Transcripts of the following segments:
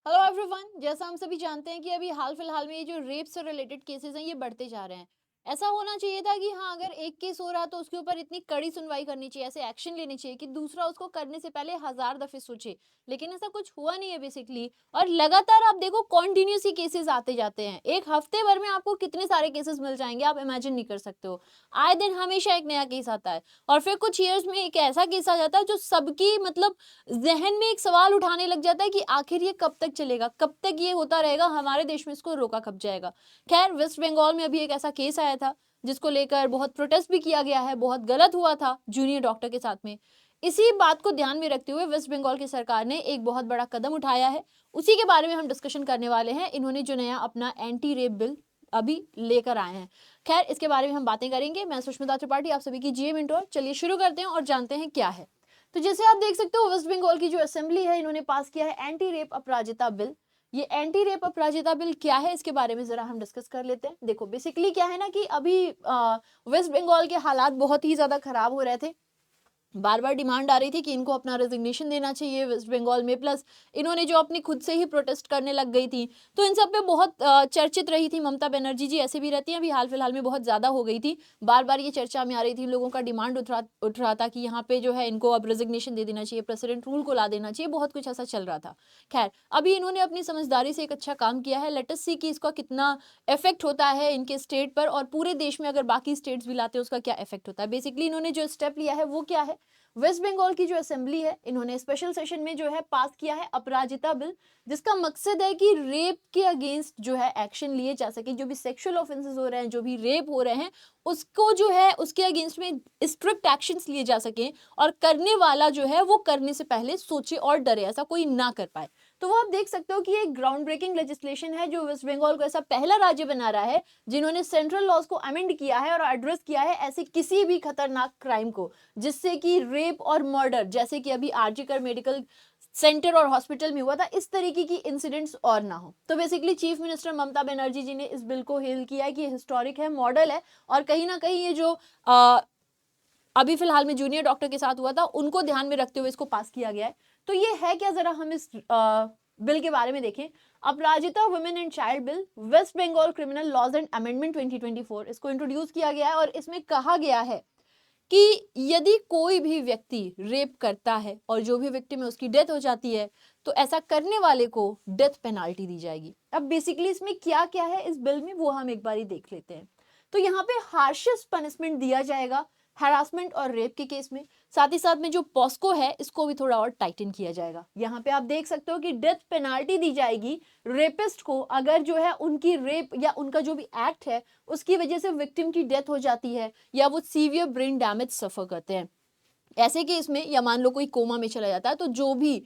Hello everyone, जैसा हम सभी जानते हैं कि अभी हाल फिलहाल में ये जो रेप से रिलेटेड केसेस हैं ये बढ़ते जा रहे हैं। ऐसा होना चाहिए था कि हाँ, अगर एक केस हो रहा है तो उसके ऊपर इतनी कड़ी सुनवाई करनी चाहिए, ऐसे एक्शन लेने चाहिए कि दूसरा उसको करने से पहले हजार दफे सोचे। लेकिन ऐसा कुछ हुआ नहीं है बेसिकली। और लगातार आप देखो कॉन्टिन्यूस ही केसेस आते जाते हैं। एक हफ्ते भर में आपको कितने सारे केसेस मिल जाएंगे, आप इमेजिन नहीं कर सकते हो। आए दिन हमेशा एक नया केस आता है। और फिर कुछ ईयर्स में एक ऐसा केस आ जाता है जो सबकी मतलब ज़हन में एक सवाल उठाने लग जाता है कि आखिर ये कब तक चलेगा? कब तक ये होता रहेगा? हमारे देश में इसको रोका कब जाएगा? ख़ैर, वेस्ट बंगाल में अभी एक ऐसा केस आया था, जिसको लेकर बहुत प्रोटेस्ट भी किया गया है, बहुत गलत हुआ था जूनियर डॉक्टर के साथ में। इसी बात को ध्यान में रखते हुए वेस्ट बंगाल की सरकार ने एक बहुत बड़ा कदम उठाया है। उसी के बारे में हम डिस्कशन करने वाले हैं। इन्होंने जो नया अपना एंटी रेप बिल अभी लेकर आए हैं। ख़ैर, इसके बारे में हम बातें करेंगे। मैं सुष्मिता त्रिपाठी, आप सभी की जीए मेंटोर। चलिए शुरू करते हैं और जानते हैं क्या है। तो जैसे आप देख सकते हो, वेस्ट बंगाल की जो असेंबली है, इन्होंने पास किया है एंटी रेप अपराजिता बिल। ये एंटी रेप अपराजिता बिल क्या है, इसके बारे में जरा हम डिस्कस कर लेते हैं। देखो, बेसिकली क्या है ना कि अभी वेस्ट बंगाल के हालात बहुत ही ज्यादा खराब हो रहे थे। बार बार डिमांड आ रही थी कि इनको अपना रेजिग्नेशन देना चाहिए वेस्ट बंगाल में। प्लस इन्होंने जो अपनी खुद से ही प्रोटेस्ट करने लग गई थी, तो इन सब पे बहुत चर्चित रही थी ममता बनर्जी जी। ऐसे भी रहती हैं, अभी हाल फिलहाल में बहुत ज्यादा हो गई थी। बार बार ये चर्चा में आ रही थी, लोगों का डिमांड उठ रहा था कि यहाँ पे जो है इनको अब रेजिग्नेशन दे देना चाहिए, प्रेसिडेंट रूल को ला देना चाहिए, बहुत कुछ ऐसा चल रहा था। खैर, अभी इन्होंने अपनी समझदारी से एक अच्छा काम किया है। लेट अस सी कि इसका कितना इफेक्ट होता है इनके स्टेट पर, और पूरे देश में अगर बाकी स्टेट्स भी लाते हैं उसका क्या इफेक्ट होता है। बेसिकली इन्होंने जो स्टेप लिया है वो क्या है, वेस्ट बंगाल की जो असेंबली है, इन्होंने स्पेशल सेशन में जो है पास किया है अपराजिता बिल, जिसका मकसद है कि रेप के अगेंस्ट जो है एक्शन लिए जा सके। जो भी सेक्सुअल ऑफेंसेस हो रहे हैं, जो भी रेप हो रहे हैं, उसको जो है उसके अगेंस्ट में स्ट्रिक्ट एक्शंस लिए जा सके, और करने वाला जो है वो करने से पहले सोचे और डरे, ऐसा कोई ना कर पाए। तो वो आप देख सकते हो कि एक ग्राउंड ब्रेकिंग लेजिस्लेशन है जो वेस्ट बंगाल को ऐसा पहला राज्य बना रहा है जिन्होंने सेंट्रल लॉज को अमेंड किया है और एड्रेस किया है ऐसे किसी भी खतरनाक क्राइम को, जिससे कि रेप और मर्डर, जैसे कि अभी आरजीकर मेडिकल सेंटर और हॉस्पिटल में हुआ था, इस तरीके की इंसिडेंट्स और ना हो। तो basically chief minister Mamata Banerjee जी ने इस बिल को हेल किया है कि हिस्टोरिक है, मॉडल है, और कहीं ना कहीं ये जो अभी फिलहाल में जूनियर डॉक्टर के साथ हुआ था उनको ध्यान में रखते हुए इसको पास किया गया है। तो ये है क्या, जरा हम इस बिल के बारे में देखें। Aparajita women and child bill, West Bengal criminal laws and amendment 2024, इसको इंट्रोड्यूस किया गया है। और इसमें कहा गया है कि यदि कोई भी व्यक्ति रेप करता है और जो भी विक्टिम है उसकी डेथ हो जाती है, तो ऐसा करने वाले को डेथ पेनाल्टी दी जाएगी। अब बेसिकली इसमें क्या क्या है इस बिल में, वो हम एक बार ही देख लेते हैं। तो यहाँ पे हार्शेस्ट पनिशमेंट दिया जाएगा हैरासमेंट और रेप के केस में। साथ ही साथ में जो पॉस्को है इसको भी थोड़ा और टाइटन किया जाएगा। यहाँ पे आप देख सकते हो कि डेथ पेनाल्टी दी जाएगी रेपिस्ट को, अगर जो है उनकी रेप या उनका जो भी एक्ट है उसकी वजह से विक्टिम की डेथ हो जाती है, या वो सीवियर ब्रेन डैमेज सफर करते हैं। ऐसे केस में, या मान लो कोई कोमा में चला जाता है, तो जो भी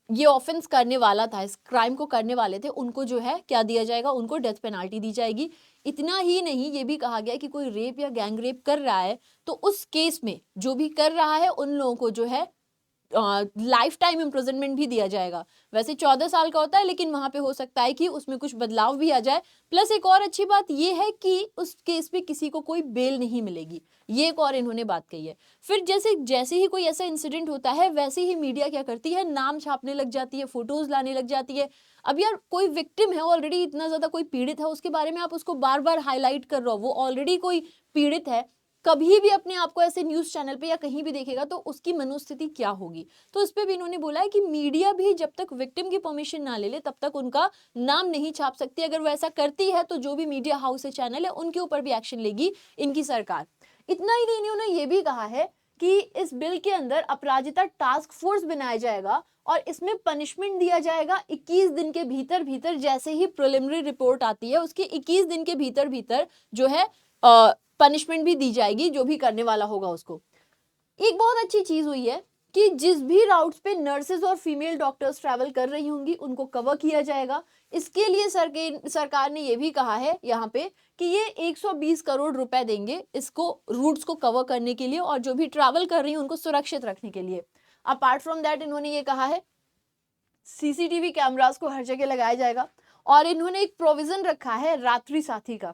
ये ऑफेंस करने वाला था, इस क्राइम को करने वाले थे, उनको जो है क्या दिया जाएगा, उनको डेथ पेनाल्टी दी जाएगी। इतना ही नहीं, ये भी कहा गया कि कोई रेप या गैंग रेप कर रहा है तो उस केस में जो भी कर रहा है उन लोगों को जो है लाइफ टाइम इम्प्रिजनमेंट भी दिया जाएगा। वैसे 14 साल का होता है, लेकिन वहां पे हो सकता है कि उसमें कुछ बदलाव भी आ जाए। प्लस एक और अच्छी बात यह है कि उस केस में किसी को कोई बेल नहीं मिलेगी, ये एक और इन्होंने बात कही है। फिर जैसे जैसे ही कोई ऐसा इंसिडेंट होता है, वैसे ही मीडिया क्या करती है, नाम छापने लग जाती है, फोटोज लाने लग जाती है। अब यार, कोई विक्टिम है ऑलरेडी, इतना ज्यादा कोई पीड़ित है, उसके बारे में आप उसको बार बार हाईलाइट कर रहे हो, वो ऑलरेडी कोई पीड़ित है, कभी भी अपने आप को ऐसे न्यूज चैनल पे या कहीं भी देखेगा तो उसकी मनोस्थिति क्या होगी। तो इस पे भी इन्होंने बोला है कि मीडिया भी जब तक विक्टिम की परमिशन ना ले ले तब तक उनका नाम नहीं छाप सकती। अगर वो ऐसा करती है तो जो भी मीडिया हाउस है, चैनल है, उनके ऊपर भी एक्शन लेगी इनकी सरकार। इतना ही नहीं, इन्होंने ये भी कहा है कि इस बिल के अंदर अपराजिता टास्क फोर्स बनाया जाएगा और इसमें पनिशमेंट दिया जाएगा 21 दिन के भीतर भीतर। जैसे ही प्रिलिमिनरी रिपोर्ट आती है उसके 21 दिन के भीतर भीतर जो है पनिशमेंट भी दी जाएगी जो भी करने वाला होगा उसको। एक बहुत अच्छी चीज हुई है कि जिस भी राउट्स पे नर्सेज और फीमेल डॉक्टर्स ट्रैवल कर रही होंगी उनको कवर किया जाएगा। इसके लिए सरकार ने ये भी कहा है यहाँ पे कि ये 120 करोड़ रुपए देंगे इसको रूट्स को कवर करने के लिए, और जो भी ट्रैवल कर रही हैं उनको सुरक्षित रखने के लिए। अपार्ट फ्रॉम दैट, इन्होंने ये कहा है सीसीटीवी कैमरास को हर जगह लगाया जाएगा। और इन्होंने एक प्रोविजन रखा है रात्रि साथी का,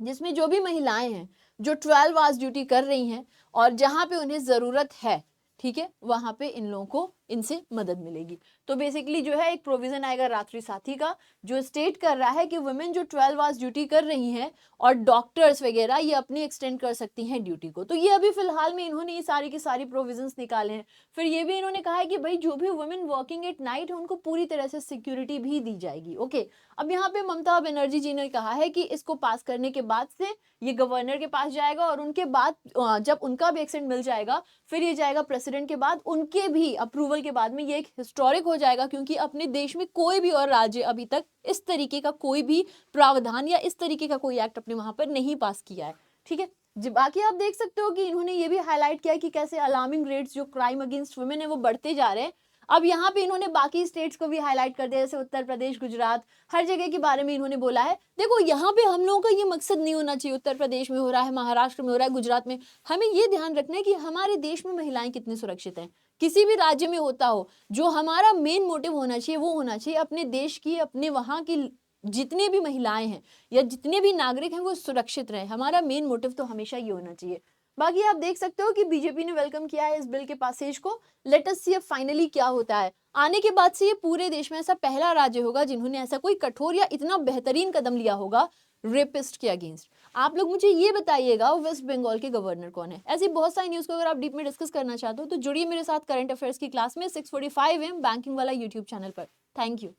जिसमें जो भी महिलाएं हैं जो 12 आवर्स ड्यूटी कर रही हैं और जहां पे उन्हें जरूरत है, ठीक है, वहां पे इन लोगों को इनसे मदद मिलेगी। तो बेसिकली जो है एक प्रोविजन आएगा रात्रि साथी का, जो स्टेट कर रहा है कि वुमेन जो 12 आवर्स ड्यूटी कर रही हैं और डॉक्टर्स वगैरह ये अपनी एक्सटेंड कर सकती हैं ड्यूटी को। तो ये अभी फिलहाल में इन्होंने ये सारी की सारी प्रोविजंस निकाले हैं। फिर ये भी इन्होंने कहा है कि भाई जो भी वुमेन वर्किंग एट नाइट है उनको पूरी तरह से सिक्योरिटी भी दी जाएगी। ओके, अब यहाँ पे ममता बनर्जी जी ने कहा है कि इसको पास करने के बाद से ये गवर्नर के पास जाएगा और उनके बाद जब उनका भी एक्सेंट मिल जाएगा फिर ये जाएगा प्रेसिडेंट के बाद, उनके भी अप्रूवल के बाद में ये एक हिस्टोरिक हो जाएगा, क्योंकि अपने देश में कोई भी और राज्य अभी तक इस तरीके का कोई भी प्रावधान या इस तरीके का कोई एक्ट अपने वहां पर नहीं पास किया है। ठीक है जी, बाकी आप देख सकते हो कि इन्होंने ये भी हाईलाइट किया कि कैसे अलार्मिंग रेट्स जो क्राइम अगेंस्ट वुमेन है वो बढ़ते जा रहे हैं। अब यहाँ पे इन्होंने बाकी स्टेट्स को भी हाईलाइट कर दिया, जैसे उत्तर प्रदेश, गुजरात, हर जगह के बारे में इन्होंने बोला है। देखो यहाँ पे हम लोगों का ये मकसद नहीं होना चाहिए उत्तर प्रदेश में हो रहा है, महाराष्ट्र में हो रहा है, गुजरात में, हमें ये ध्यान रखना है कि हमारे देश में महिलाएं कितनी सुरक्षित हैं। किसी भी राज्य में होता हो, जो हमारा मेन मोटिव होना चाहिए वो होना चाहिए अपने देश की, अपने वहां की जितने भी महिलाएं हैं या जितने भी नागरिक हैं वो सुरक्षित रहे। हमारा मेन मोटिव तो हमेशा ये होना चाहिए। बाकी आप देख सकते हो कि बीजेपी ने वेलकम किया है इस बिल के पासेज को। लेट अस सी अब फाइनली क्या होता है। आने के बाद से ये पूरे देश में ऐसा पहला राज्य होगा जिन्होंने ऐसा कोई कठोर या इतना बेहतरीन कदम लिया होगा रेपिस्ट के अगेंस्ट। आप लोग मुझे ये बताइएगा वेस्ट बंगाल के गवर्नर कौन है। ऐसी बहुत सारी न्यूज़ को अगर आप डीप में डिस्कस करना चाहते हो तो जुड़िए मेरे साथ करंट अफेयर्स की क्लास में 6:45 AM बैंकिंग वाला यूट्यूब चैनल पर। Thank you.